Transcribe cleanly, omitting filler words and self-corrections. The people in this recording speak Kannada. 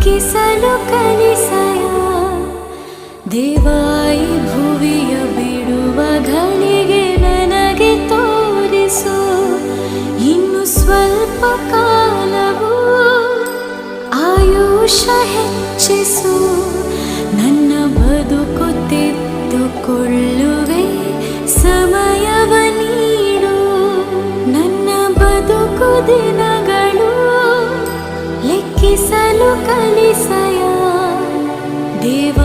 ಲೆಕ್ಕಿಸಲು ಕಲಿಸಯ ದೇವಾಯಿ ಭುವಿಯ ಬಿಡುವ ಘಳಿಗೆ ನನಗೆ ತೋರಿಸು. ಇನ್ನು ಸ್ವಲ್ಪ ಕಾಲವು ಆಯುಷ ಹೆಚ್ಚಿಸು. ನನ್ನ ಬದುಕುತ್ತಿದ್ದುಕೊಳ್ಳುವೆ ಸಮಯವ ನೀಡು. ನನ್ನ ಬದುಕು ದಿನಗಳು ಲೆಕ್ಕಿಸಲು ಕಲಿಸಯ ದೇವ.